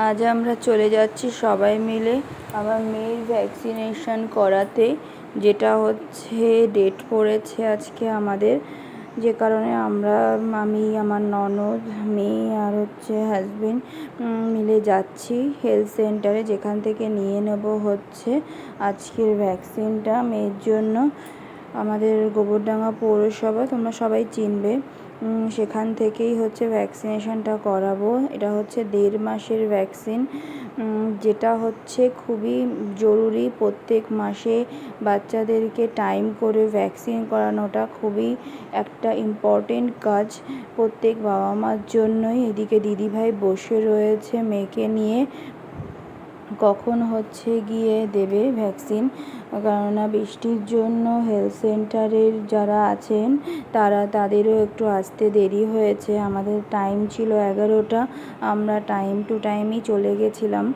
আজ আমরা চলে যাচ্ছি সবাই মিলে আমার মেয়ের ভ্যাকসিনেশন করাতে, যেটা হচ্ছে ডেট পড়েছে আজকে আমাদের, যে কারণে আমি আমার ননদ, মেয়ে আর হাজবেন্ড মিলে যাচ্ছি হেলথ সেন্টারে, যেখান থেকে নিয়ে নেব হচ্ছে আজকের ভ্যাকসিনটা মেয়ের জন্য। আমাদের গোবরডাঙ্গা পৌরসভা, তোমরা সবাই চিনবে, সেখান থেকেই ভ্যাকসিনেশনটা করাবো। এটা হচ্ছে 1.5 মাসের ভ্যাকসিন, যেটা হচ্ছে খুবই জরুরি। প্রত্যেক মাসে বাচ্চাদেরকে টাইম করে ভ্যাকসিন করানোটা খুবই একটা ইম্পর্টেন্ট কাজ প্রত্যেক বাবা মার জন্যই। এদিকে দিদিভাই বসে রয়েছে মেয়েকে নিয়ে, কখন গিয়ে দেবে ভ্যাকসিন, কেননা বৃষ্টির জন্য হেলথ সেন্টারের যারা আছেন তাদেরও একটু আসতে দেরি হয়েছে। আমাদের টাইম ছিল 11টা, আমরা টাইম টু টাইমই চলে গেছিলাম,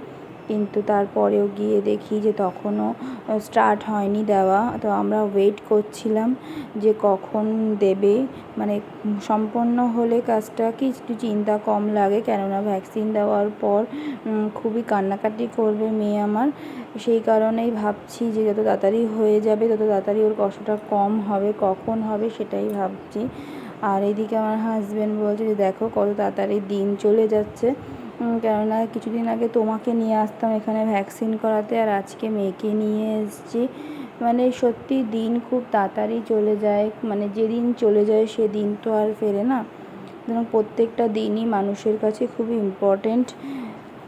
কিন্তু তারপরেও গিয়ে দেখি যে তখনও স্টার্ট হয়নি দেওয়া। তো আমরা ওয়েট করছিলাম যে কখন দেবে, মানে সম্পন্ন হলে কাজটা কি একটু চিন্তা কম লাগে, কেননা ভ্যাকসিন দেওয়ার পর খুবই কান্নাকাটি করবে মেয়ে আমার। সেই কারণেই ভাবছি যে যত তাড়াতাড়ি হয়ে যাবে তত তাড়াতাড়ি ওর কষ্টটা কম হবে, কখন হবে সেটাই ভাবছি। আর এদিকে আমার হাজব্যান্ড বলছে যে দেখো কত তাড়াতাড়ি দিন চলে যাচ্ছে, কেননা কিছুদিন আগে তোমাকে নিয়ে আসতাম এখানে ভ্যাকসিন করাতে, আর আজকে মেয়েকে নিয়ে এসেছি। মানে সত্যি দিন খুব তাড়াতাড়ি চলে যায়, মানে যেদিন চলে যায় সেদিন তো আর ফেরে না। প্রত্যেকটা দিনই মানুষের কাছে খুবই ইম্পর্ট্যান্ট,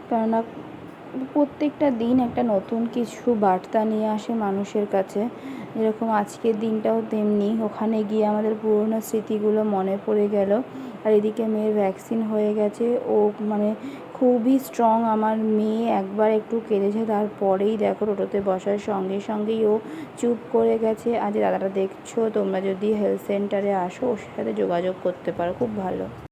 কেননা প্রত্যেকটা দিন একটা নতুন কিছু বার্তা নিয়ে আসে মানুষের কাছে। যেরকম আজকের দিনটাও তেমনি, ওখানে গিয়ে আমাদের পুরনো স্মৃতিগুলো মনে পড়ে গেল। আর এদিকে মেয়ের ভ্যাকসিন হয়ে গেছে, ও মানে খুবই স্ট্রং আমার মেয়ে। একবার একটু কেঁদেছে, তারপরেই দেখো টোটোতে বসার সঙ্গে সঙ্গেই ও চুপ করে গেছে। আজ দাদাটা দেখছো, তোমরা যদি হেলথ সেন্টারে আসো ওর সাথে যোগাযোগ করতে পারো, খুব ভালো।